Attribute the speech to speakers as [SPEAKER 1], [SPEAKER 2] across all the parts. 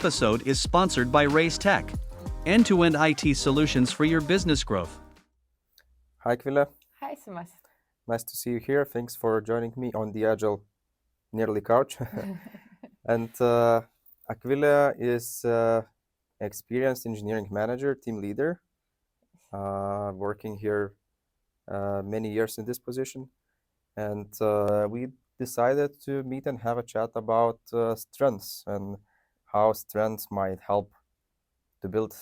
[SPEAKER 1] episode is sponsored by Raise Tech, end-to-end IT solutions for your business growth.
[SPEAKER 2] Hi, Akvile.
[SPEAKER 3] Hi, Simas.
[SPEAKER 2] Nice to see you here. Thanks for joining me on the Agile nearly couch. And Akvile is experienced engineering manager, team leader, working here many years in this position. And we decided to meet and have a chat about strengths and how strengths might help to build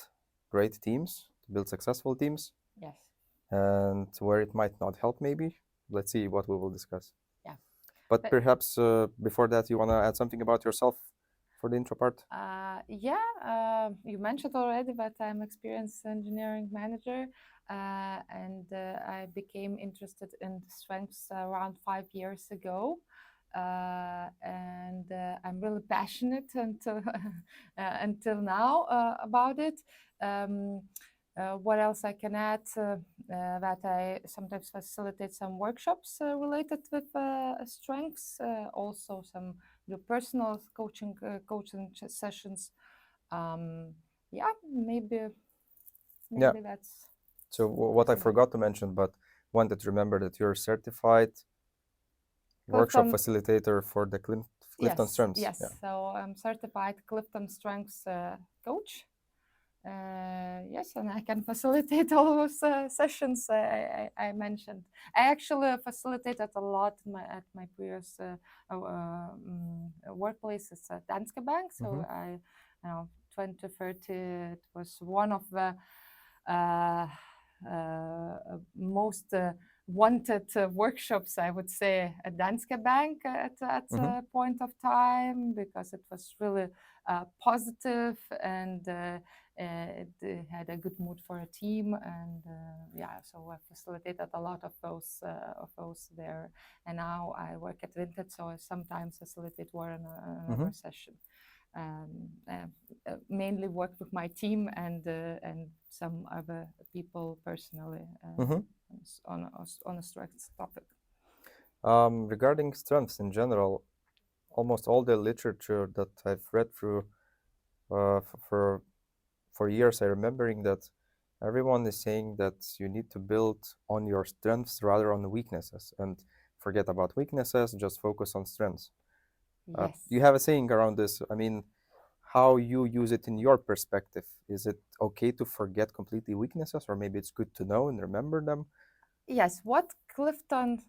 [SPEAKER 2] great teams, to build successful teams.
[SPEAKER 3] Yes.
[SPEAKER 2] And where it might not help, maybe. Let's see what we will discuss.
[SPEAKER 3] Yeah.
[SPEAKER 2] But perhaps before that, you want to add something about yourself for the intro part?
[SPEAKER 3] You mentioned already that I'm experienced engineering manager, and I became interested in strengths around 5 years ago. And I'm really passionate until now about it. What else I can add? That I sometimes facilitate some workshops related with strengths, also some personal coaching sessions. Maybe that's.
[SPEAKER 2] So what I forgot to mention, but wanted to remember that you're certified workshop facilitator for the Clifton Strengths.
[SPEAKER 3] Yes, so I'm certified Clifton Strengths coach. Yes, and I can facilitate all those sessions I mentioned. I actually facilitated a lot at my previous workplace. It's at Danske Bank, so I 2030 it was one of the most wanted workshops, I would say, at Danske Bank at a point of time, because it was really positive and it had a good mood for a team, and so I facilitated a lot of those there. And now I work at Vinted, so I sometimes facilitate another session. Mainly work with my team and some other people personally on a strengths topic.
[SPEAKER 2] Regarding strengths in general, almost all the literature that I've read through for years, I'm remembering that everyone is saying that you need to build on your strengths rather on weaknesses, and forget about weaknesses, just focus on strengths.
[SPEAKER 3] Yes.
[SPEAKER 2] You have a saying around this. I mean, how you use it in your perspective. Is it okay to forget completely weaknesses, or maybe it's good to know and remember them?
[SPEAKER 3] Yes, what Clifton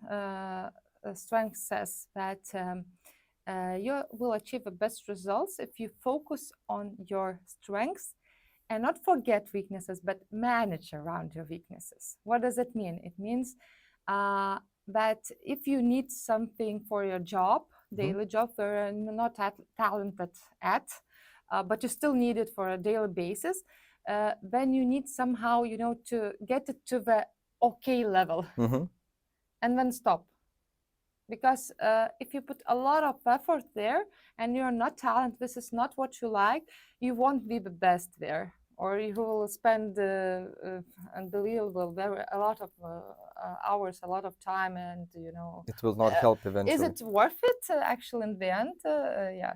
[SPEAKER 3] Strengths says that you will achieve the best results if you focus on your strengths and not forget weaknesses, but manage around your weaknesses. What does it mean? It means that if you need something for your job, daily job, you're not talented at, but you still need it for a daily basis, then you need somehow, to get it to the okay level and then stop. Because if you put a lot of effort there and you're not talented, this is not what you like, you won't be the best there, or you will spend unbelievable a lot of hours, a lot of time, and
[SPEAKER 2] it will not help eventually.
[SPEAKER 3] Is it worth it actually in the end?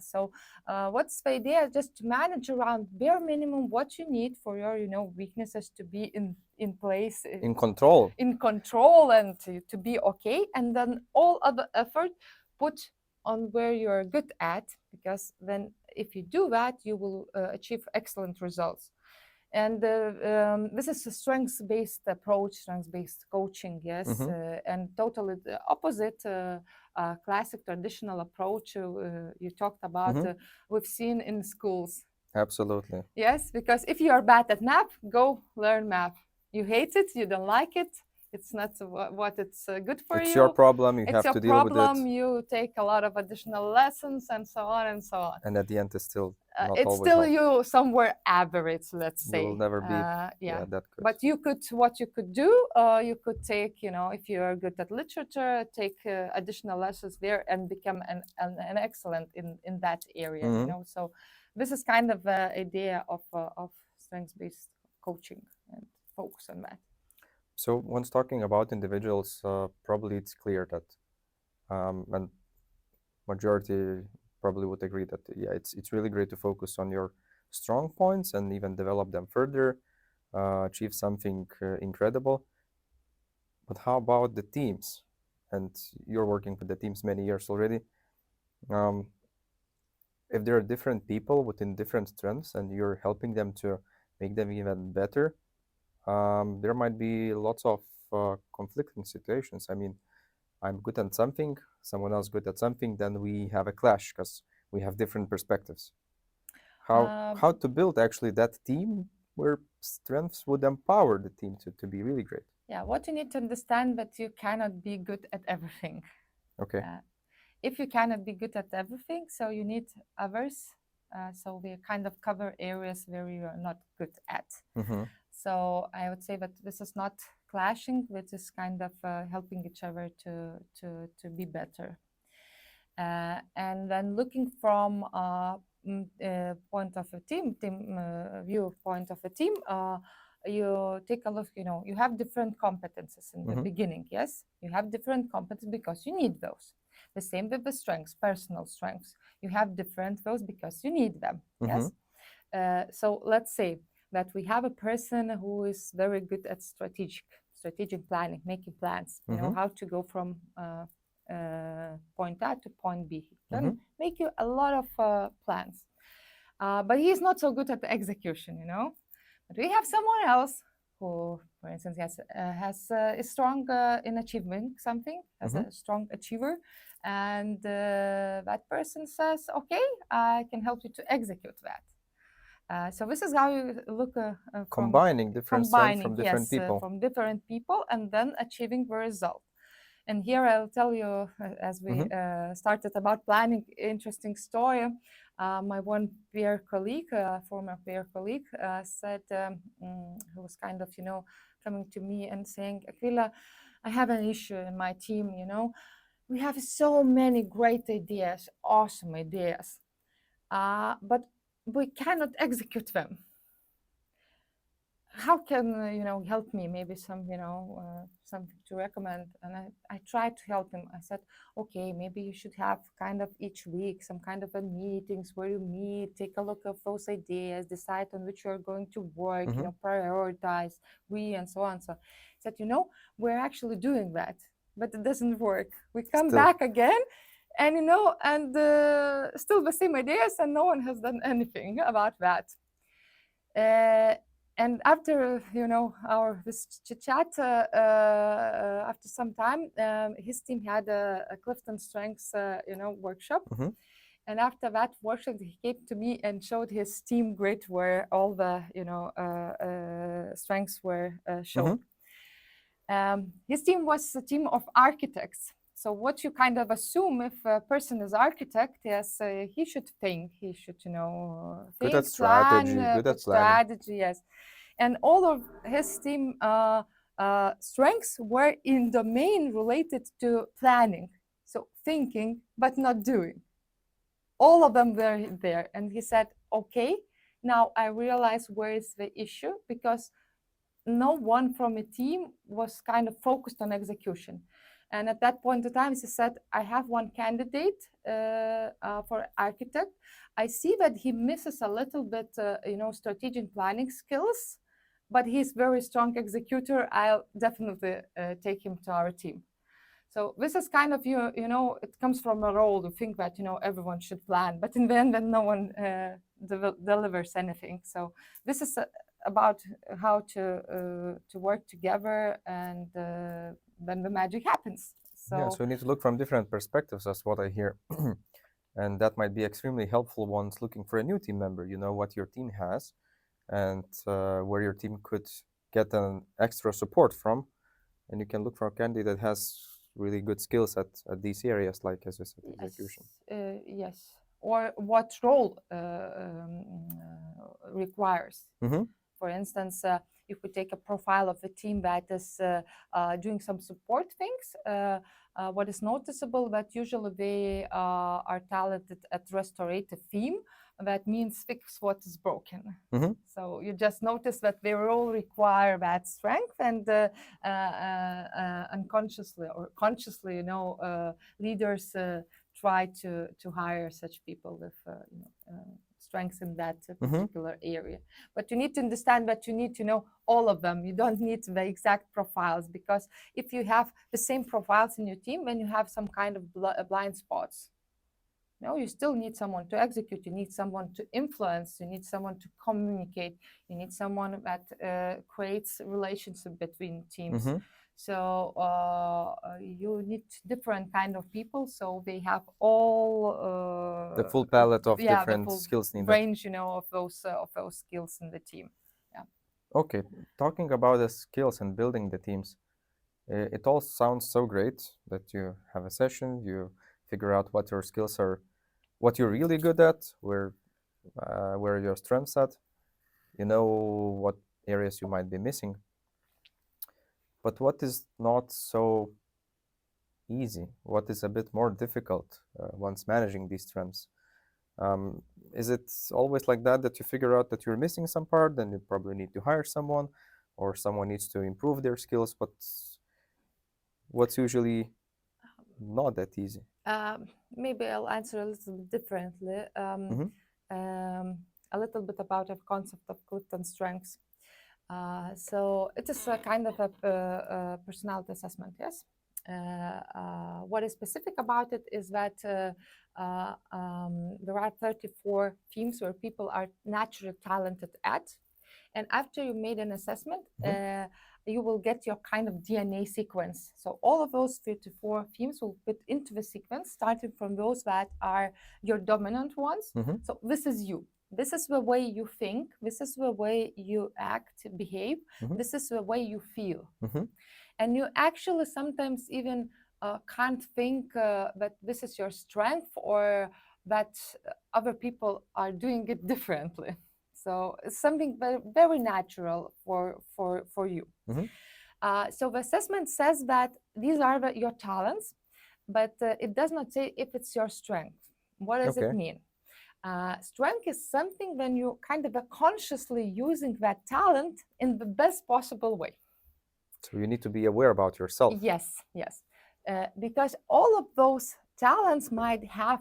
[SPEAKER 3] So what's the idea? Just to manage around bare minimum what you need for your weaknesses to be in place,
[SPEAKER 2] in control,
[SPEAKER 3] and to be okay, and then all other effort put on where you're good at, because then if you do that, you will achieve excellent results. And this is a strengths-based approach, strengths-based coaching, yes, and totally the opposite classic traditional approach you talked about, we've seen in schools.
[SPEAKER 2] Absolutely.
[SPEAKER 3] Yes, because if you are bad at math, go learn math. You hate it, you don't like it, it's not what it's good for you.
[SPEAKER 2] It's your problem, you have to deal with it.
[SPEAKER 3] It's your problem, you take a lot of additional lessons and so on and so on.
[SPEAKER 2] And at the end, it's still not
[SPEAKER 3] it's
[SPEAKER 2] always
[SPEAKER 3] still
[SPEAKER 2] help.
[SPEAKER 3] you somewhere average, let's say.
[SPEAKER 2] You will never be that good.
[SPEAKER 3] But what you could do, you could take, if you're good at literature, take additional lessons there and become an excellent in that area. So this is kind of the idea of strengths-based coaching and focus on that.
[SPEAKER 2] So once talking about individuals, probably it's clear that, and majority probably would agree that, it's really great to focus on your strong points and even develop them further, achieve something incredible. But how about the teams? And you're working with the teams many years already. If there are different people within different strengths and you're helping them to make them even better, there might be lots of conflicting situations. I mean, I'm good at something, someone else good at something, then we have a clash because we have different perspectives. How to build actually that team where strengths would empower the team to be really great?
[SPEAKER 3] Yeah, what you need to understand that you cannot be good at everything.
[SPEAKER 2] Okay.
[SPEAKER 3] If you cannot be good at everything, so you need others. So we kind of cover areas where you are not good at. So I would say that this is not clashing, this is kind of helping each other to be better. And then looking from point of a team viewpoint of a team, you take a look, you have different competences in the beginning, yes? You have different competences because you need those. The same with the strengths, personal strengths. You have different those because you need them, yes? So let's say that we have a person who is very good at strategic planning, making plans, how to go from point A to point B. He can make you a lot of plans. But he's not so good at the execution, But we have someone else who, for instance, is strong in achieving something, as a strong achiever. And that person says, okay, I can help you to execute that. So this is how you look
[SPEAKER 2] combining different strengths from different people.
[SPEAKER 3] From different people, and then achieving the result. And here I'll tell you, as we started about planning, interesting story. My one peer colleague, former peer colleague, said, who was kind of, coming to me and saying, Akvile, I have an issue in my team, We have so many great ideas, awesome ideas, but we cannot execute them. How can help me? Maybe some something to recommend. And I tried to help him. I said, okay, maybe you should have kind of each week some kind of a meetings where you meet, take a look at those ideas, decide on which you're going to work, prioritize, and so on. So I said, we're actually doing that, but it doesn't work. We come back again, and still the same ideas, and no one has done anything about that. And after our this chit chat, after some time, his team had a Clifton Strengths workshop, and after that workshop, he came to me and showed his team grid where all the strengths were shown. His team was a team of architects. So what you kind of assume if a person is architect is he should think, he should, think,
[SPEAKER 2] good at strategy,
[SPEAKER 3] plan,
[SPEAKER 2] good at
[SPEAKER 3] strategy, yes. And all of his team strengths were in domain related to planning. So thinking, but not doing. All of them were there. And he said, okay, now I realize where is the issue, because no one from a team was kind of focused on execution. And at that point in time, he said, I have one candidate for architect. I see that he misses a little bit, strategic planning skills, but he's very strong executor. I'll definitely take him to our team. So this is kind of, it comes from a role to think that, everyone should plan, but in the end, then no one delivers anything. So this is about how to work together, and then the magic happens.
[SPEAKER 2] So we need to look from different perspectives, that's what I hear. And that might be extremely helpful once looking for a new team member. You know what your team has and where your team could get an extra support from. And you can look for a candidate that has really good skills at these areas, like as you said, execution.
[SPEAKER 3] Yes. Or what role requires. For instance, if we take a profile of a team that is doing some support things, what is noticeable that usually they are talented at restorative theme. That means fix what is broken. So you just notice that they all require that strength, and unconsciously or consciously, leaders try to hire such people with strengths in that particular area. But you need to understand that you need to know all of them. You don't need the exact profiles, because if you have the same profiles in your team, then you have some kind of blind spots. No, you still need someone to execute. You need someone to influence. You need someone to communicate. You need someone that creates relationship between teams. So you need different kind of people. So they have all
[SPEAKER 2] the full palette of
[SPEAKER 3] the
[SPEAKER 2] different
[SPEAKER 3] full
[SPEAKER 2] skills needed.
[SPEAKER 3] range, of those skills in the team. Yeah.
[SPEAKER 2] Okay, talking about the skills and building the teams, it all sounds so great that you have a session, you figure out what your skills are, what you're really good at, where your strengths at, you know what areas you might be missing. But what is not so easy? What is a bit more difficult once managing these strengths? Is it always like that you figure out that you're missing some part, then you probably need to hire someone, or someone needs to improve their skills? But what's usually not that easy?
[SPEAKER 3] Maybe I'll answer a little bit differently. A little bit about the concept of Clifton Strengths. So it is a kind of a personality assessment, yes. What is specific about it is that there are 34 themes where people are naturally talented at. And after you made an assessment, you will get your kind of DNA sequence. So all of those 34 themes will fit into the sequence, starting from those that are your dominant ones. So this is you. This is the way you think. This is the way you act, behave. This is the way you feel. And you actually sometimes even can't think that this is your strength, or that other people are doing it differently. So it's something very, very natural for you. So the assessment says that these are your talents, but it does not say if it's your strength. What does it mean? Strength is something when you kind of consciously using that talent in the best possible way.
[SPEAKER 2] So you need to be aware about yourself.
[SPEAKER 3] Yes, yes. Because all of those talents might have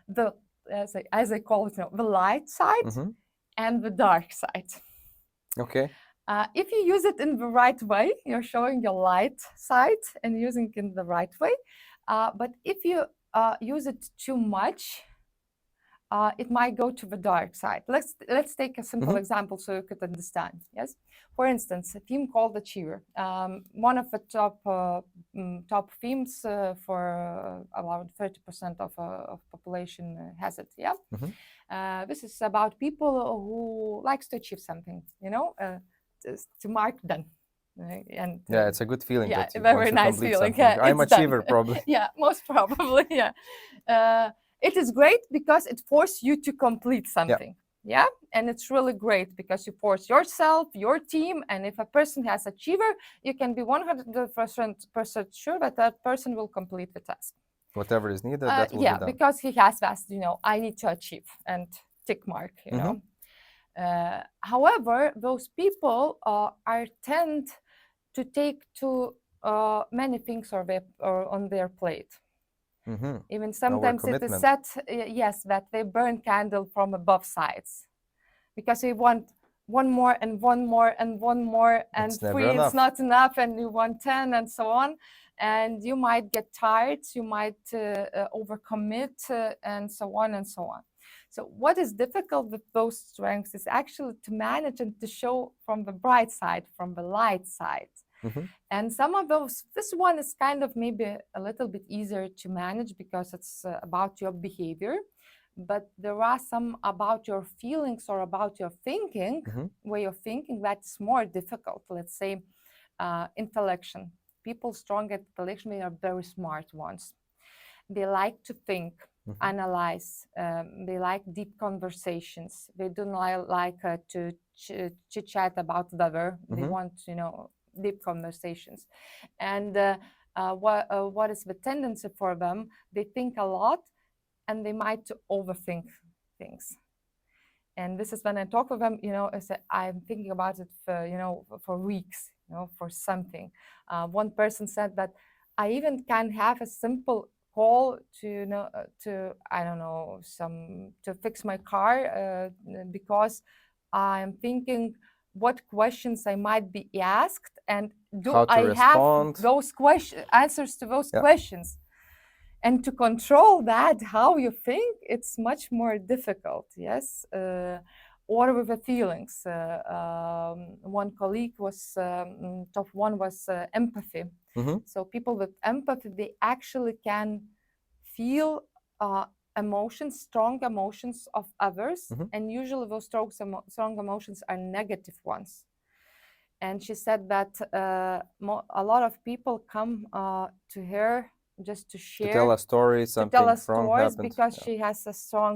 [SPEAKER 3] the, as I call it, the light side and the dark side.
[SPEAKER 2] Okay.
[SPEAKER 3] If you use it in the right way, you're showing your light side and using it in the right way. But if you use it too much, it might go to the dark side. Let's take a simple example so you could understand. Yes, for instance, a theme called Achiever. One of the top themes for around 30% of population has it. Yeah, this is about people who likes to achieve something. To mark done. And
[SPEAKER 2] yeah, it's a good feeling.
[SPEAKER 3] Yeah,
[SPEAKER 2] that you
[SPEAKER 3] very nice feeling.
[SPEAKER 2] Yeah, I'm achiever probably.
[SPEAKER 3] Yeah, most probably. Yeah. It is great because it forces you to complete something. Yeah. And it's really great because you force yourself, your team, and if a person has achiever, you can be 100% sure that that person will complete the task.
[SPEAKER 2] Whatever is needed, that will be done.
[SPEAKER 3] Because he has that, I need to achieve and tick mark, know. However, those people tend to take too many things on their plate. Even sometimes it is said, yes, that they burn candle from both sides, because they want one more and one more and one more, and three is not enough, and you want 10 and so on. And you might get tired, you might overcommit, and so on and so on. So what is difficult with those strengths is actually to manage and to show from the bright side, from the light side. And some of those, this one is kind of maybe a little bit easier to manage because it's about your behavior. But there are some about your feelings or about your thinking, way of thinking, that's more difficult. Let's say intellection. People strong at intellection, they are very smart ones. They like to think, analyze. They like deep conversations. They don't like to chit-chat about the weather. They want, deep conversations. And what is the tendency for them? They think a lot, and they might overthink things. And this is when I talk with them, I say, I'm thinking about it for weeks, for something. One person said that I even can have a simple call to to I don't know to fix my car because I'm thinking what questions I might be asked and do
[SPEAKER 2] How to
[SPEAKER 3] I have
[SPEAKER 2] respond.
[SPEAKER 3] those answers to those
[SPEAKER 2] Yeah.
[SPEAKER 3] questions. And to control that, how you think, it's much more difficult, yes? Or with the feelings. One colleague was, top one was empathy.
[SPEAKER 2] Mhm.
[SPEAKER 3] So people with empathy, they actually can feel emotions, strong emotions of others.
[SPEAKER 2] Mhm.
[SPEAKER 3] And usually those strong emotions are negative ones. And she said that a lot of people come to her just to
[SPEAKER 2] To
[SPEAKER 3] share,
[SPEAKER 2] tell a story,
[SPEAKER 3] to tell
[SPEAKER 2] something
[SPEAKER 3] us
[SPEAKER 2] wrong
[SPEAKER 3] stories
[SPEAKER 2] happened.
[SPEAKER 3] because
[SPEAKER 2] Yeah.
[SPEAKER 3] she has a strong,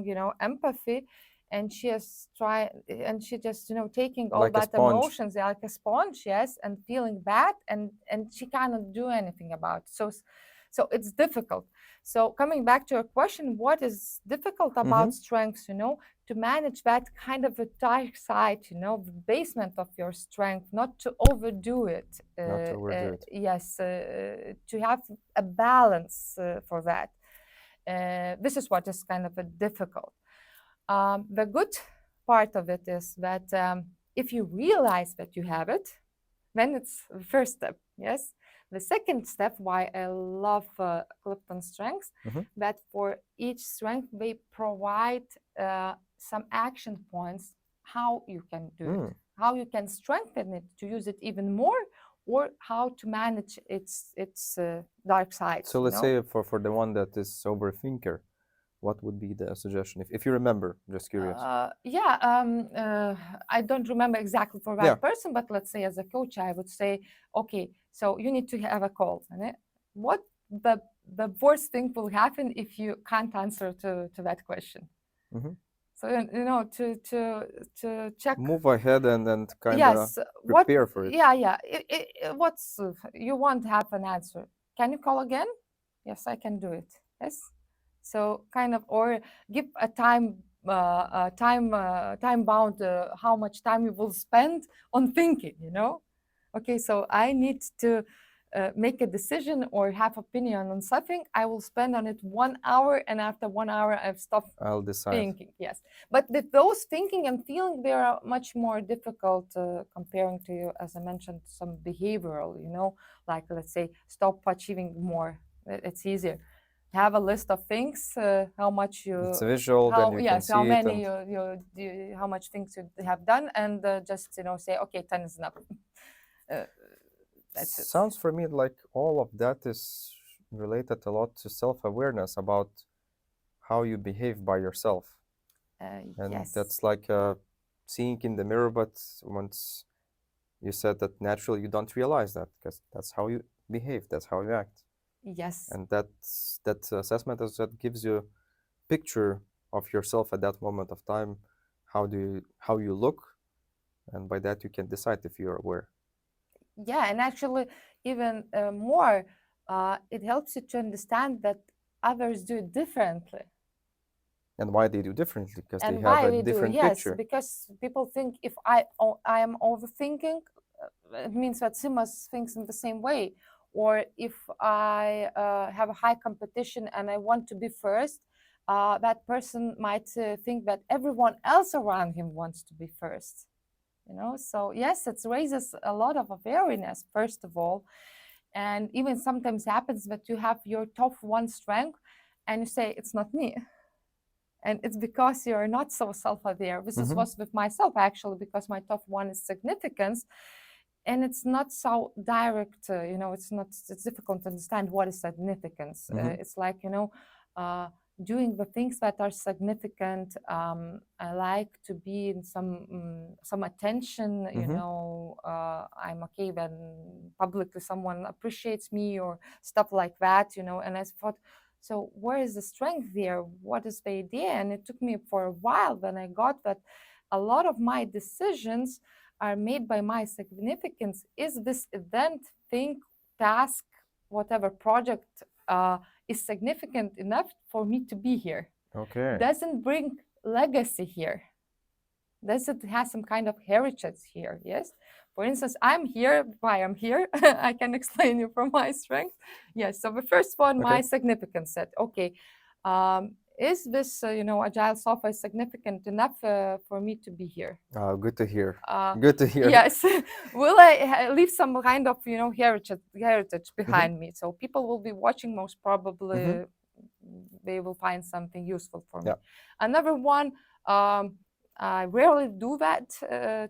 [SPEAKER 3] empathy, and she has tried, and she just, taking all
[SPEAKER 2] Like a
[SPEAKER 3] that
[SPEAKER 2] sponge.
[SPEAKER 3] emotions, like a sponge, yes, and feeling bad, and she cannot do anything about it. So it's difficult. So coming back to your question, what is difficult about strengths, to manage that kind of a dark side, the basement of your strength, not to overdo it.
[SPEAKER 2] Not to overdo it.
[SPEAKER 3] Yes, to have a balance for that. This is what is kind of a difficult. The good part of it is that if you realize that you have it, then it's the first step, yes? The second step, why I love Clifton Strengths, that for each strength, they provide some action points, how you can do it, how you can strengthen it to use it even more, or how to manage its dark sides.
[SPEAKER 2] So let's say for the one that is overthinker, what would be the suggestion? If you remember, just curious.
[SPEAKER 3] I don't remember exactly for that person, but let's say as a coach, I would say, okay, so you need to have a call. What the worst thing will happen if you can't answer to that question? So to check.
[SPEAKER 2] Move ahead and kind of
[SPEAKER 3] yes,
[SPEAKER 2] prepare for it.
[SPEAKER 3] Yeah. What's you won't have an answer? Can you call again? Yes, I can do it. Yes. So kind of, or give a time bound how much time you will spend on thinking. Okay, so I need to make a decision or have opinion on something. I will spend on it 1 hour, and after 1 hour, I've stopped.
[SPEAKER 2] I'll decide.
[SPEAKER 3] Thinking, yes. But with those thinking and feeling, they are much more difficult comparing to, you, as I mentioned, some behavioral. Like let's say stop achieving more. It's easier. Have a list of things, how much you.
[SPEAKER 2] It's visual, then you can see
[SPEAKER 3] how
[SPEAKER 2] it.
[SPEAKER 3] many how much things you have done, and just say, okay, 10 is enough. That's it.
[SPEAKER 2] Sounds for me like all of that is related a lot to self-awareness about how you behave by yourself. And
[SPEAKER 3] yes.
[SPEAKER 2] that's like seeing in the mirror, but once you said that naturally you don't realize that because that's how you behave, that's how you act.
[SPEAKER 3] Yes.
[SPEAKER 2] And that assessment that gives you a picture of yourself at that moment of time, how you look, and by that you can decide if you're aware.
[SPEAKER 3] Yeah, and actually even more, it helps you to understand that others do it differently.
[SPEAKER 2] And why they do differently, because they
[SPEAKER 3] And
[SPEAKER 2] have
[SPEAKER 3] why
[SPEAKER 2] a
[SPEAKER 3] we do,
[SPEAKER 2] different
[SPEAKER 3] yes,
[SPEAKER 2] picture.
[SPEAKER 3] because people think if I am overthinking, it means that Simas thinks in the same way. Or if I have a high competition and I want to be first, that person might think that everyone else around him wants to be first. So yes, it raises a lot of awareness, first of all. And even sometimes happens that you have your top one strength and you say, it's not me. And it's because you're not so self-aware. This was with myself, actually, because my top one is significance. And it's not so direct, it's difficult to understand what is significance. It's like, doing the things that are significant. I like to be in some attention, I'm okay when publicly someone appreciates me or stuff like that, and I thought, so where is the strength there? What is the idea? And it took me for a while when I got that a lot of my decisions are made by my significance. Is this event, thing, task, whatever project is significant enough for me to be here?
[SPEAKER 2] Okay.
[SPEAKER 3] Doesn't bring legacy here. Does it have some kind of heritage here? Yes. For instance, I'm here. Why I'm here? I can explain you from my strength. Yes. So the first one, my
[SPEAKER 2] Okay.
[SPEAKER 3] significance set. Okay. Is this agile software significant enough for me to be here?
[SPEAKER 2] Good to hear.
[SPEAKER 3] Uh,
[SPEAKER 2] Good to hear.
[SPEAKER 3] yes. Will I leave some kind of heritage
[SPEAKER 2] Mhm.
[SPEAKER 3] behind me? So people will be watching. Most probably,
[SPEAKER 2] Mhm.
[SPEAKER 3] they will find something useful for me.
[SPEAKER 2] Yeah.
[SPEAKER 3] Another one. I rarely do that,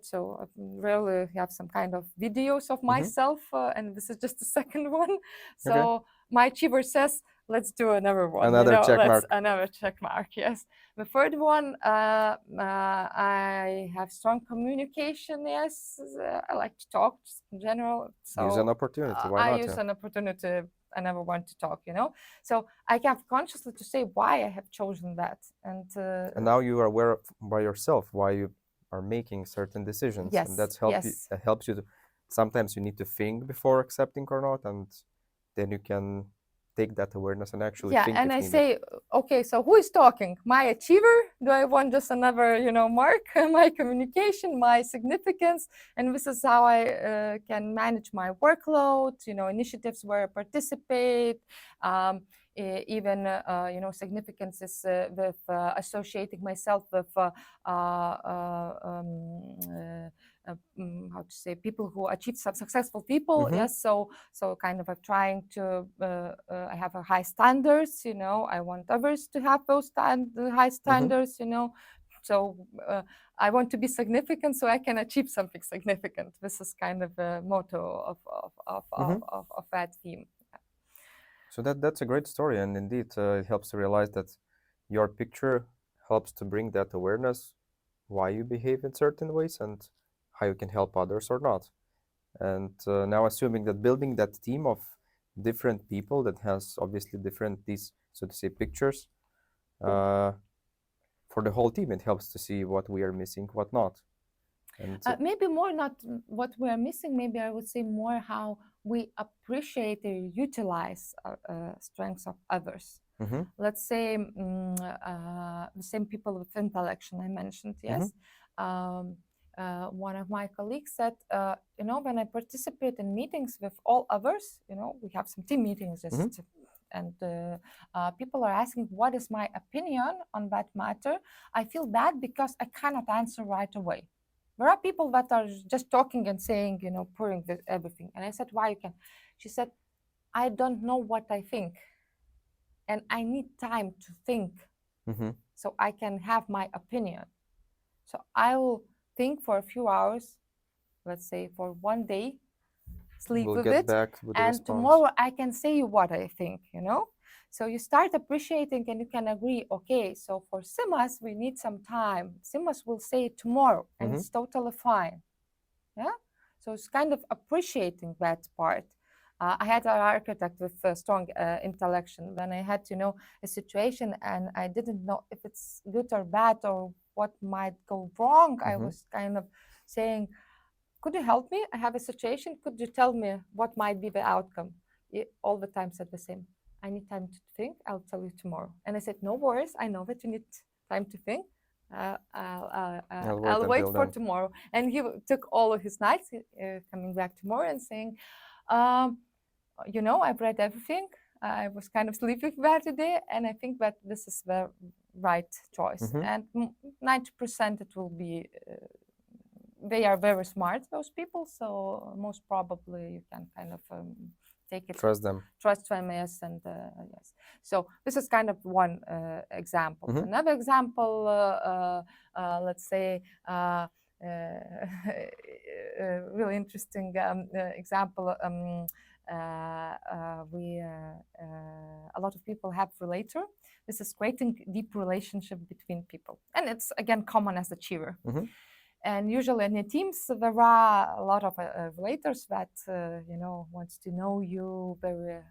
[SPEAKER 3] so I rarely have some kind of videos of
[SPEAKER 2] Mhm.
[SPEAKER 3] myself, and this is just the second one. So
[SPEAKER 2] Okay.
[SPEAKER 3] my achiever says, "Let's do another one."
[SPEAKER 2] Another check
[SPEAKER 3] let's
[SPEAKER 2] mark.
[SPEAKER 3] another check mark. Yes. The third one, I have strong communication. Yes, I like to talk just in general. So
[SPEAKER 2] Use an opportunity. Why
[SPEAKER 3] I
[SPEAKER 2] not?
[SPEAKER 3] use
[SPEAKER 2] Yeah.
[SPEAKER 3] an opportunity. I never want to talk. So I have consciously to say why I have chosen that, and
[SPEAKER 2] And now you are aware by yourself why you are making certain decisions, and
[SPEAKER 3] yes,
[SPEAKER 2] that's
[SPEAKER 3] yes.
[SPEAKER 2] helps you to. Sometimes you need to think before accepting or not, and then you can take that awareness and actually
[SPEAKER 3] Yeah,
[SPEAKER 2] think
[SPEAKER 3] and
[SPEAKER 2] if
[SPEAKER 3] I
[SPEAKER 2] needed.
[SPEAKER 3] say, okay, so who is talking? My achiever? Do I want just another, mark? My communication, my significance, and this is how I can manage my workload. Initiatives where I participate. Even significance is with associating myself with how to say, people who achieve some successful people.
[SPEAKER 2] Mhm.
[SPEAKER 3] Yes, so kind of trying to I have a high standards. I want others to have those high standards. So I want to be significant so I can achieve something significant. This is kind of a motto
[SPEAKER 2] Mhm.
[SPEAKER 3] of that theme.
[SPEAKER 2] So that's a great story, and indeed, it helps to realize that your picture helps to bring that awareness, why you behave in certain ways, and how you can help others or not. And now, assuming that building that team of different people that has obviously different these, so to say, pictures, uh, for the whole team, it helps to see what we are missing, what not. And
[SPEAKER 3] Maybe more not what we are missing. Maybe I would say more how we appreciate or utilize strengths of others.
[SPEAKER 2] mhm,
[SPEAKER 3] Let's say the same people with intellection I mentioned.
[SPEAKER 2] mhm,
[SPEAKER 3] Yes. One of my colleagues said, when I participate in meetings with all others, we have some team meetings, just,
[SPEAKER 2] mhm,
[SPEAKER 3] and people are asking, what is my opinion on that matter? I feel bad because I cannot answer right away. There are people that are just talking and saying, pouring everything. And I said, why you can? She said, I don't know what I think. And I need time to think
[SPEAKER 2] mhm.
[SPEAKER 3] so I can have my opinion. So I will think for a few hours, let's say for one day, sleep
[SPEAKER 2] We'll
[SPEAKER 3] with
[SPEAKER 2] get
[SPEAKER 3] it,
[SPEAKER 2] back with the
[SPEAKER 3] and
[SPEAKER 2] response.
[SPEAKER 3] tomorrow I can say you what I think. So you start appreciating and you can agree, okay, so for Simas, we need some time. Simas will say it tomorrow, and
[SPEAKER 2] Mhm,
[SPEAKER 3] it's totally fine. Yeah. So it's kind of appreciating that part. I had an architect with strong intellection. When I had to know a situation and I didn't know if it's good or bad or what might go wrong, I
[SPEAKER 2] mhm.
[SPEAKER 3] was kind of saying, could you help me? I have a situation. Could you tell me what might be the outcome? He all the time said the same. I need time to think. I'll tell you tomorrow. And I said, no worries. I know that you need time to think.
[SPEAKER 2] I'll wait
[SPEAKER 3] I'll wait
[SPEAKER 2] until
[SPEAKER 3] for
[SPEAKER 2] then.
[SPEAKER 3] tomorrow. And he took all of his nights, coming back tomorrow and saying, um, I've read everything. I was kind of sleeping bad today, and I think that this is the right choice.
[SPEAKER 2] Mhm.
[SPEAKER 3] And 90% it will be. They are very smart, those people. So most probably you can kind of take it,
[SPEAKER 2] Trust them.
[SPEAKER 3] trust them, yes, and yes. So this is kind of one example.
[SPEAKER 2] Mhm.
[SPEAKER 3] Another example, let's say. Really interesting example. A lot of people have relator. This is creating deep relationship between people, and it's again common as achiever.
[SPEAKER 2] Mhm.
[SPEAKER 3] And usually in the teams there are a lot of relators that wants to know you very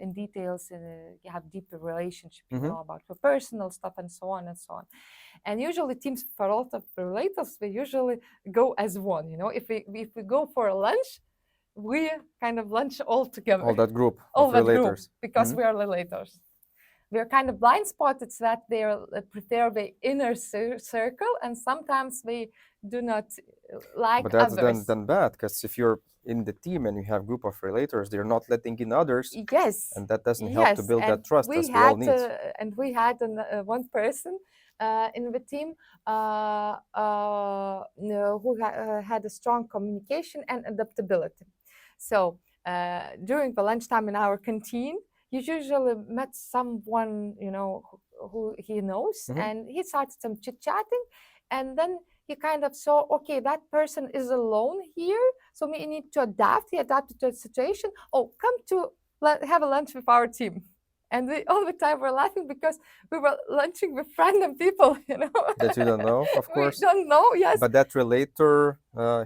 [SPEAKER 3] in details. You have deeper relationship,
[SPEAKER 2] Mhm.
[SPEAKER 3] about your personal stuff and so on and so on. And usually teams for a lot of relators, we usually go as one. If we go for a lunch, we kind of lunch all together,
[SPEAKER 2] All that group
[SPEAKER 3] all
[SPEAKER 2] of
[SPEAKER 3] that group,
[SPEAKER 2] relators.
[SPEAKER 3] because
[SPEAKER 2] Mhm.
[SPEAKER 3] we are relators. we're kind of blind spotted that they prefer the inner circle, and sometimes we do not like
[SPEAKER 2] But that's
[SPEAKER 3] others.
[SPEAKER 2] then bad, because if you're in the team and you have group of relators, they're not letting in others,
[SPEAKER 3] Yes,
[SPEAKER 2] and that doesn't help to build
[SPEAKER 3] and
[SPEAKER 2] that trust
[SPEAKER 3] we
[SPEAKER 2] as we all
[SPEAKER 3] had
[SPEAKER 2] need.
[SPEAKER 3] and we had one person in the team who had a strong communication and adaptability. So during the lunchtime in our canteen, you usually met someone, you know, who he knows, and he started some chit chatting, and then he kind of saw, okay, that person is alone here, so we need to adapt. He adapted to the situation. Oh, come to have a lunch with our team. And we all the time were laughing because we were lunching with random people, you know.
[SPEAKER 2] That you don't know, of course.
[SPEAKER 3] We don't know, yes.
[SPEAKER 2] But that relator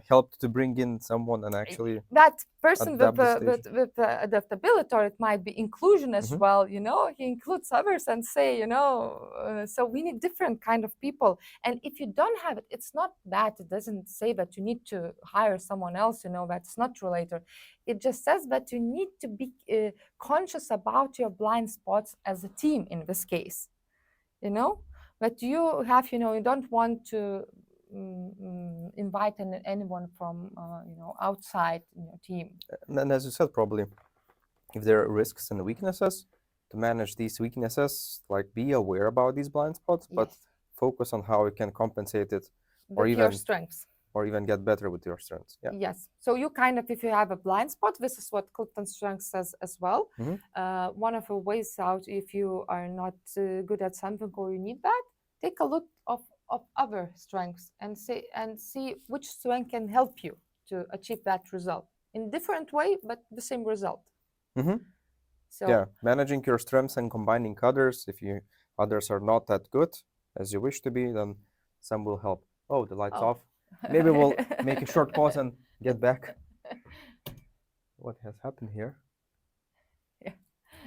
[SPEAKER 2] helped to bring in someone and actually
[SPEAKER 3] that person
[SPEAKER 2] adapt the station.
[SPEAKER 3] with adaptability, or it might be inclusion as well, you know. He includes others and say, you know, so we need different kind of people. And if you don't have it, it's not that it doesn't say that you need to hire someone else, you know, that's not related. It just says that you need to be conscious about your blind spots as a team in this case, you know. But you have, you know, you don't want to invite anyone from you know, outside your team.
[SPEAKER 2] And as you said, probably if there are risks and weaknesses, to manage these weaknesses, like be aware about these blind spots, but focus on how you can compensate it, or
[SPEAKER 3] with
[SPEAKER 2] even
[SPEAKER 3] your strengths,
[SPEAKER 2] or even get better with your strengths. Yeah.
[SPEAKER 3] Yes. So you kind of, if you have a blind spot, this is what Clifton Strengths says as well. One of the ways out, if you are not good at something or you need that, take a look of other strengths and see which strength can help you to achieve that result in different way, but the same result. So
[SPEAKER 2] yeah, managing your strengths and combining others. If others are not that good as you wish to be, then some will help. Oh, the light's off. Maybe we'll make a short pause and get back. What has happened here?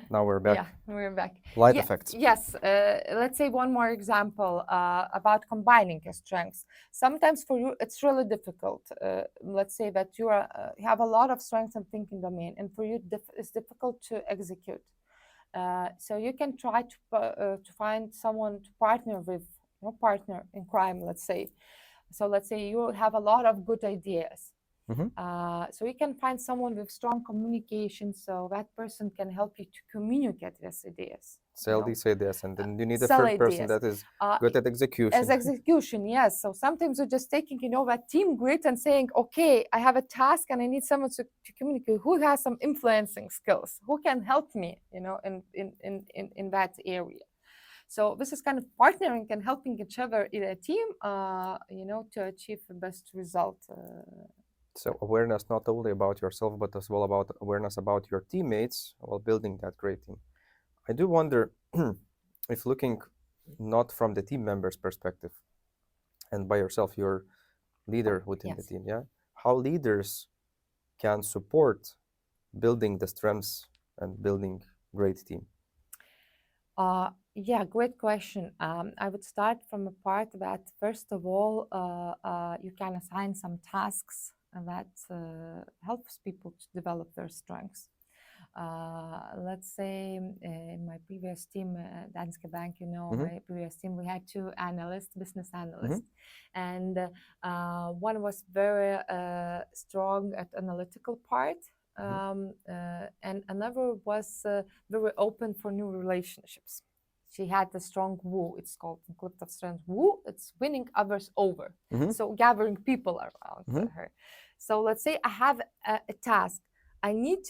[SPEAKER 2] Now we're back.
[SPEAKER 3] Yeah, we're back.
[SPEAKER 2] Light effects.
[SPEAKER 3] Yes. Let's say one more example about combining your strengths. Sometimes for you, it's really difficult. Let's say that you have a lot of strengths and thinking domain, and for you, it's difficult to execute. So you can try to find someone to partner with, your partner in crime, let's say. So let's say you have a lot of good ideas. So you can find someone with strong communication, so that person can help you to communicate these ideas.
[SPEAKER 2] Sell these ideas, and then you need a third person that is good at execution.
[SPEAKER 3] As execution, yes. So sometimes you're just taking, you know, that team grit and saying, okay, I have a task and I need someone to communicate who has some influencing skills, who can help me, you know, in that area. So this is kind of partnering and helping each other in a team, you know, to achieve the best result.
[SPEAKER 2] So awareness not only about yourself, but as well about awareness about your teammates while building that great team. I do wonder if looking not from the team member's perspective and by yourself, you're leader within the team, how leaders can support building the strengths and building great team.
[SPEAKER 3] Yeah, great question. I would start from a part that, first of all, you can assign some tasks that helps people to develop their strengths. Let's say in my previous team, Danske Bank, you know, my previous team, we had two analysts, business analysts, and one was very strong at analytical part, and another was very open for new relationships. She had a strong woo. It's called in Clifton Strengths woo. It's winning others over. So gathering people around her. So let's say I have a task. I need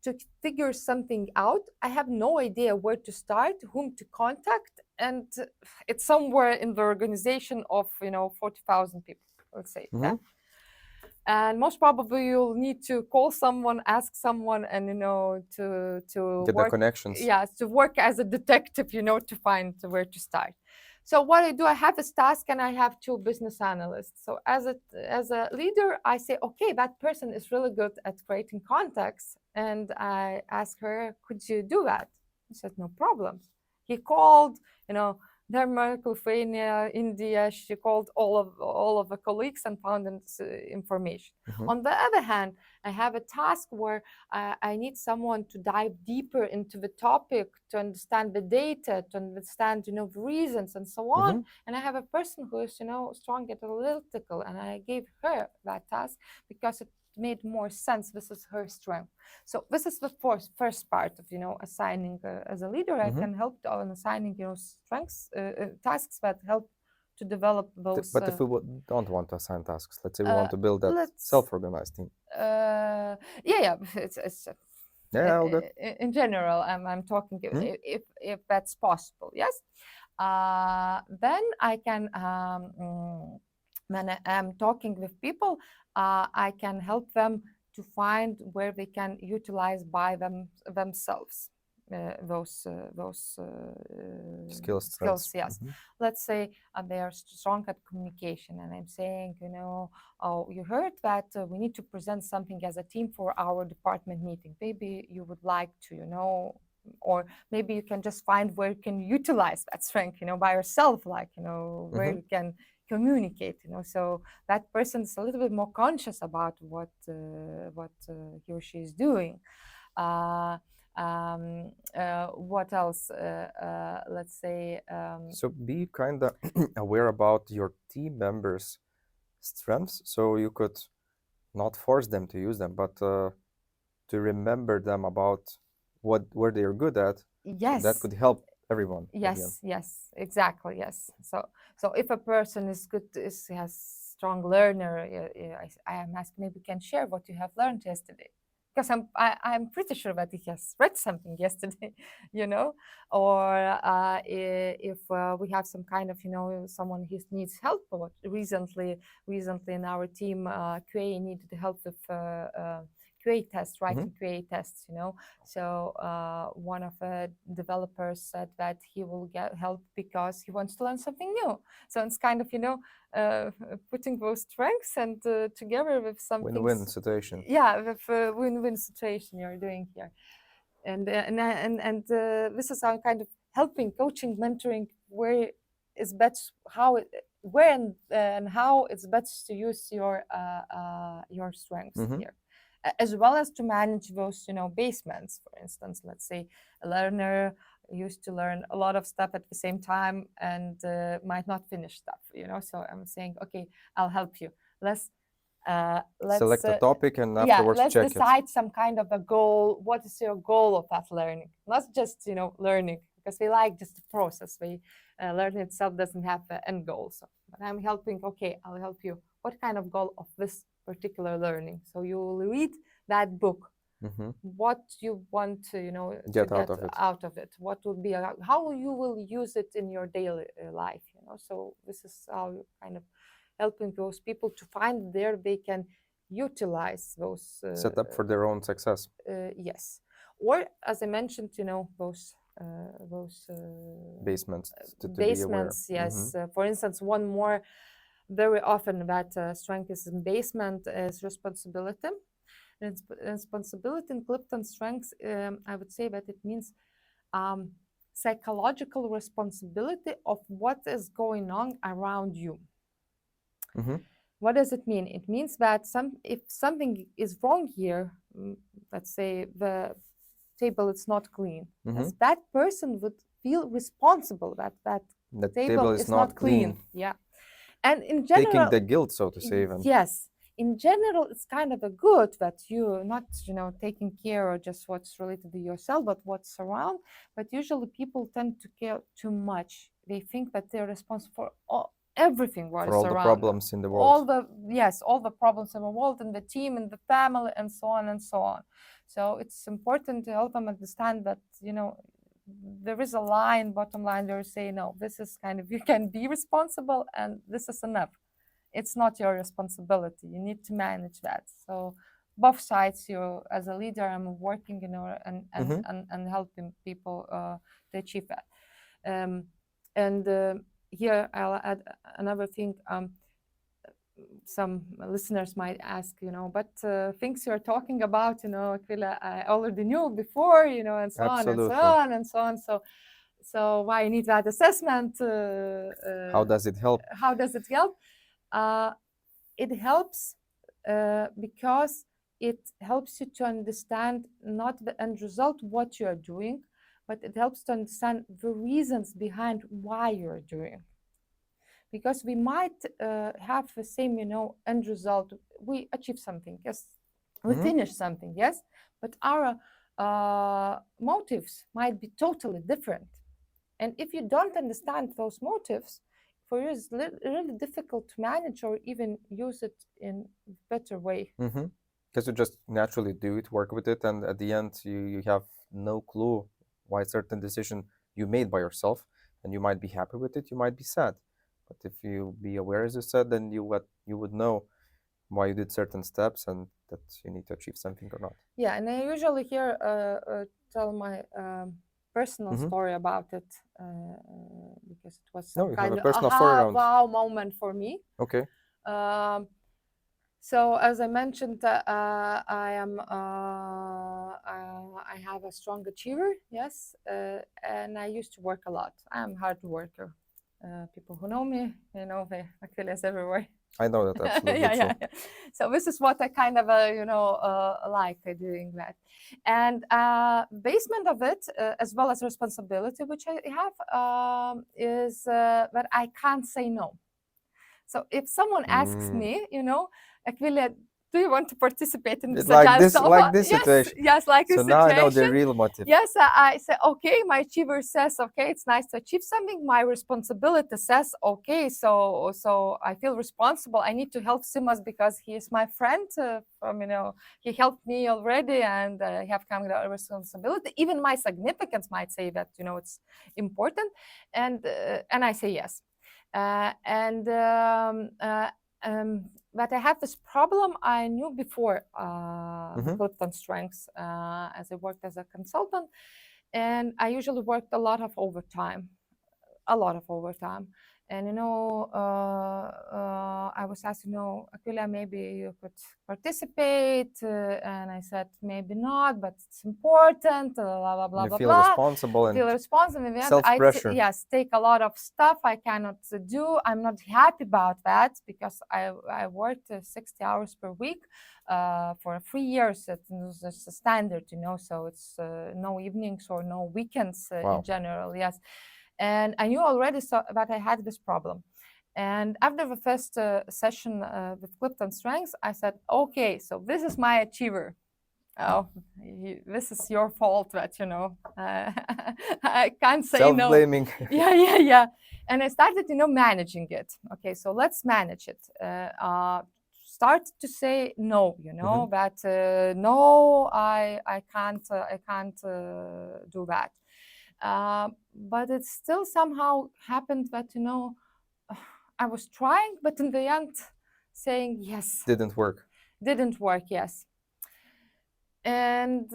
[SPEAKER 3] to figure something out. I have no idea where to start, whom to contact, and it's somewhere in the organization of, you know, 40,000 people, let's say. And most probably you'll need to call someone, ask someone, and, you know, to
[SPEAKER 2] get
[SPEAKER 3] work,
[SPEAKER 2] the connections.
[SPEAKER 3] Yes, to work as a detective, you know, to find where to start. So what I do, I have this task and I have two business analysts. So as a leader, I say, okay, that person is really good at creating contacts. And I ask her, could you do that? She said, no problem. He called, you know, Denmark, Lithuania, India. She called all of the colleagues and found this information. On the other hand, I have a task where I need someone to dive deeper into the topic, to understand the data, to understand, the reasons and so on. And I have a person who is, strong at analytical, and I gave her that task because it made more sense. This is her strength. So this is the first part of, assigning as a leader. I can help on assigning, strengths, tasks that help to develop those.
[SPEAKER 2] But if we don't want to assign tasks, let's say we want to build that self-organized team.
[SPEAKER 3] It's
[SPEAKER 2] Yeah, all good.
[SPEAKER 3] in general, I'm talking if that's possible. Yes. Then I can when I'm talking with people, I can help them to find where they can utilize by themselves those
[SPEAKER 2] skills.
[SPEAKER 3] Yes. Let's say they are strong at communication, and I'm saying, oh, you heard that we need to present something as a team for our department meeting. Maybe you would like to, or maybe you can just find where you can utilize that strength, by yourself, like, where you can communicate, so that person is a little bit more conscious about what he or she is doing. What else? Let's say.
[SPEAKER 2] So be kind of aware about your team members' strengths, so you could not force them to use them, but to remember them about where they are good at.
[SPEAKER 3] Yes.
[SPEAKER 2] That could help everyone.
[SPEAKER 3] Yes, exactly. Yes. So if a person is good, has strong learner, I am asking, maybe you can share what you have learned yesterday, because I'm pretty sure that he has read something yesterday, or if we have some kind of, someone who needs help. Or recently in our team, QA needed help with QA tests, writing QA tests, So one of the developers said that he will get help because he wants to learn something new. So it's kind of, putting those strengths and together with something.
[SPEAKER 2] Win-win situation.
[SPEAKER 3] Yeah, with a win-win situation you're doing here. And this is our kind of helping, coaching, mentoring, where is best, where and how it's best to use your strengths here. As well as to manage those, basements. For instance, let's say a learner used to learn a lot of stuff at the same time and might not finish stuff, So I'm saying, okay, I'll help you. Let's
[SPEAKER 2] select a topic and afterwards
[SPEAKER 3] let's
[SPEAKER 2] check
[SPEAKER 3] decide some kind of a goal. What is your goal of that learning? Not just, learning, because we like just the process. Learning itself doesn't have an end goal. So, but I'm helping. Okay, I'll help you. What kind of goal of this particular learning? So you will read that book. What you want to,
[SPEAKER 2] get
[SPEAKER 3] out of it. What will be how you will use it in your daily life. So this is how you kind of helping those people to find there they can utilize those
[SPEAKER 2] set up for their own success.
[SPEAKER 3] Yes, or as I mentioned, those
[SPEAKER 2] basements to
[SPEAKER 3] basements.
[SPEAKER 2] Be aware.
[SPEAKER 3] Yes. For instance, one more very often that strength is in basement is responsibility. Responsibility in Clifton Strengths, I would say that it means psychological responsibility of what is going on around you. What does it mean? It means that if something is wrong here, let's say the table is not clean, that person would feel responsible that the table is not clean. Yeah. And in general,
[SPEAKER 2] taking the guilt, so to say, even.
[SPEAKER 3] Yes. In general, it's kind of a good that you're not, taking care of just what's related to yourself, but what's around. But usually people tend to care too much. They think that they're responsible for everything what is around.
[SPEAKER 2] For all the problems in the world.
[SPEAKER 3] All the problems in the world, in the team, in the family, and so on and so on. So it's important to help them understand that, there is a bottom line, they say, no, this is kind of, you can be responsible and this is enough. It's not your responsibility. You need to manage that. So both sides, as a leader, I'm working, and helping people to achieve that. Here I'll add another thing. Some listeners might ask, but things you're talking about, Akvile, I already knew before, and so
[SPEAKER 2] Absolutely.
[SPEAKER 3] on and so on and so on. So why you need that assessment?
[SPEAKER 2] How does it help?
[SPEAKER 3] How does it help? It helps because it helps you to understand not the end result, what you are doing, but it helps to understand the reasons behind why you're doing. Because we might have the same, end result. We achieve something, yes. We finish something, yes. But our motives might be totally different. And if you don't understand those motives, for you it's really difficult to manage or even use it in a better way.
[SPEAKER 2] Because you just naturally do it, work with it, and at the end you have no clue why certain decision you made by yourself, and you might be happy with it, you might be sad. But if you be aware, as you said, then you would know why you did certain steps and that you need to achieve something or not.
[SPEAKER 3] Yeah, and I usually here tell my personal story about it because it was some kind of wow moment for me.
[SPEAKER 2] Okay.
[SPEAKER 3] So as I mentioned, I have a strong achiever, yes, and I used to work a lot. I'm a hard worker. People who know me, Akvile is everywhere.
[SPEAKER 2] I know that absolutely.
[SPEAKER 3] Yeah. So this is what I kind of like doing that, and basement of it, as well as responsibility, which I have, is that I can't say no. So if someone asks me, Akvile, do you want to participate in this Agile Sofa?
[SPEAKER 2] Like this situation.
[SPEAKER 3] Yes, like this situation.
[SPEAKER 2] So now I know the real motive.
[SPEAKER 3] Yes, I say, okay, my achiever says, okay, it's nice to achieve something. My responsibility says, okay, so I feel responsible. I need to help Simas because he is my friend. He helped me already and I have come to responsibility. Even my significance might say that, it's important. And I say yes. But I have this problem I knew before Clifton Strengths, as I worked as a consultant, and I usually worked a lot of overtime. And I was asked, Akvile, maybe you could participate, and I said maybe not, but it's important. Blah blah blah.
[SPEAKER 2] You feel responsible and self-pressure.
[SPEAKER 3] Yes, take a lot of stuff I cannot do. I'm not happy about that because I worked 60 hours per week for 3 years. It's a standard, so it's no evenings or no weekends in general. Yes. And I knew already that I had this problem. And after the first session with Clifton Strengths, I said, okay, so this is my achiever. Oh, this is your fault that, I can't say no.
[SPEAKER 2] Self-blaming.
[SPEAKER 3] Yeah. And I started, managing it. Okay, so let's manage it. Start to say no, that no, I can't do that. But it still somehow happened that, I was trying, but in the end, saying yes.
[SPEAKER 2] Didn't work,
[SPEAKER 3] yes. And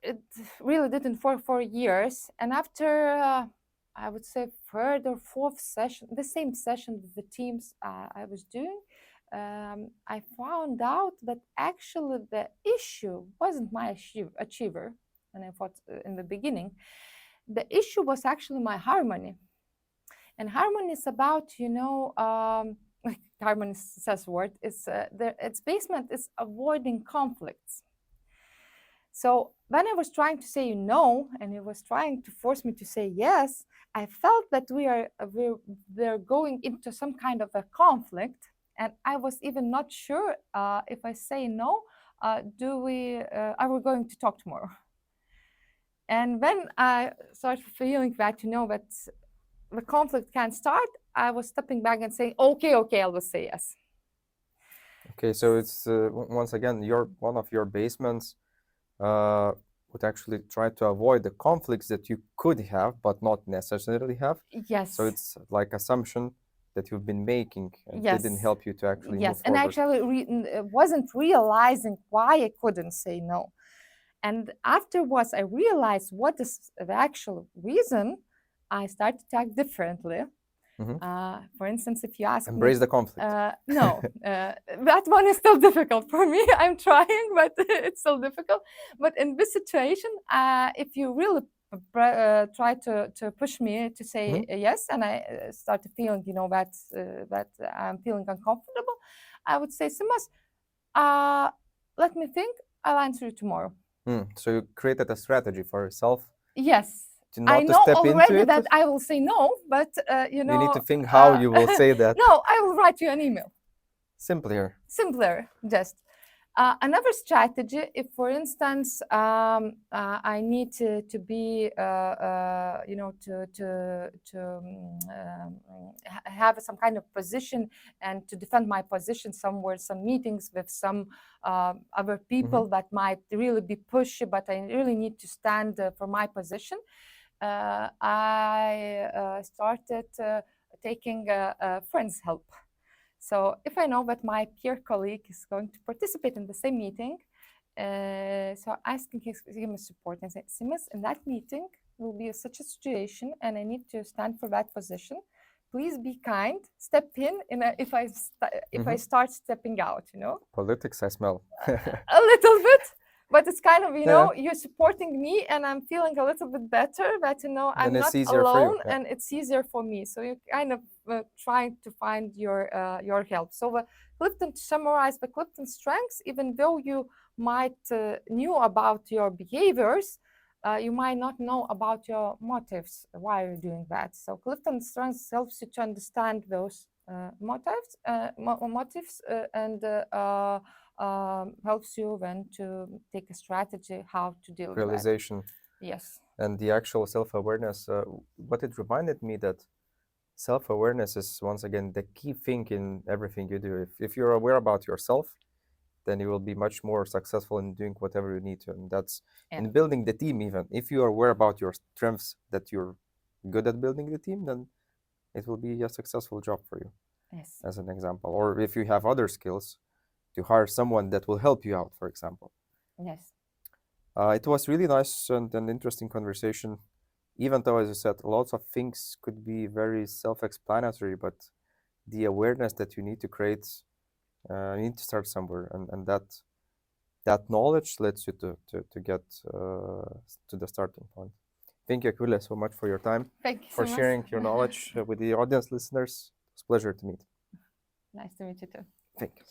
[SPEAKER 3] it really didn't work for years. And after, I would say, third or fourth session, the same session with the teams I was doing, I found out that actually the issue wasn't my achiever. And I thought in the beginning, the issue was actually my harmony. And harmony is about, harmony says word, its basement is avoiding conflicts. So when I was trying to say no, and it was trying to force me to say yes, I felt that we're going into some kind of a conflict. And I was even not sure if I say no, are we going to talk tomorrow? And when I started feeling that, that the conflict can start, I was stepping back and saying, okay, I will say yes.
[SPEAKER 2] Okay, so it's once again, one of your basements would actually try to avoid the conflicts that you could have, but not necessarily have.
[SPEAKER 3] Yes.
[SPEAKER 2] So it's like assumption that you've been making and didn't help you to actually move forward.
[SPEAKER 3] And I actually wasn't realizing why I couldn't say no. And afterwards, I realized what is the actual reason. I started to act differently. For instance, if you ask
[SPEAKER 2] embrace the conflict.
[SPEAKER 3] No, that one is still difficult for me. I'm trying, but it's still difficult. But in this situation, if you really try to push me to say yes, and I started feeling, that I'm feeling uncomfortable, I would say, Simas, let me think. I'll answer you tomorrow.
[SPEAKER 2] So you created a strategy for yourself
[SPEAKER 3] Yes.
[SPEAKER 2] to
[SPEAKER 3] I
[SPEAKER 2] not to
[SPEAKER 3] know
[SPEAKER 2] step into
[SPEAKER 3] already
[SPEAKER 2] it.
[SPEAKER 3] that I will say no, but
[SPEAKER 2] You need to think how you will say that.
[SPEAKER 3] No, I will write you an email.
[SPEAKER 2] Simpler.
[SPEAKER 3] Just. Another strategy, if for instance I need to be have some kind of position and to defend my position somewhere, some meetings with some other people that might really be pushy, but I really need to stand for my position. I started taking friends' help. So if I know that my peer colleague is going to participate in the same meeting, so asking him support and say, Simas, in that meeting will be such a situation and I need to stand for that position. Please be kind, step in if I start stepping out,
[SPEAKER 2] Politics, I smell.
[SPEAKER 3] A little bit, but it's kind of, you're supporting me and I'm feeling a little bit better that, I'm not alone and it's easier for me. So you're kind of trying to find your help. So Clifton, to summarize the Clifton Strengths, even though you might knew about your behaviors, you might not know about your motives, why you're doing that. So Clifton Strengths helps you to understand those motives and helps you then to take a strategy how to deal with
[SPEAKER 2] realization.
[SPEAKER 3] Yes.
[SPEAKER 2] And the actual self-awareness, what it reminded me that self-awareness is once again the key thing in everything you do. If you're aware about yourself, then you will be much more successful in doing whatever you need to. And that's in building the team even. If you are aware about your strengths, that you're good at building the team, then it will be a successful job for you.
[SPEAKER 3] Yes.
[SPEAKER 2] As an example. Or if you have other skills, to hire someone that will help you out, for example.
[SPEAKER 3] Yes.
[SPEAKER 2] It was really nice and an interesting conversation, even though, as I said, lots of things could be very self-explanatory, but the awareness that you need to create, you need to start somewhere, and that knowledge lets you to get to the starting point. Thank you, Akvile, so much for your time.
[SPEAKER 3] Thank you
[SPEAKER 2] for
[SPEAKER 3] so
[SPEAKER 2] sharing
[SPEAKER 3] much.
[SPEAKER 2] your knowledge with the audience listeners. It's a pleasure to meet.
[SPEAKER 3] Nice to meet you too.
[SPEAKER 2] Thank you.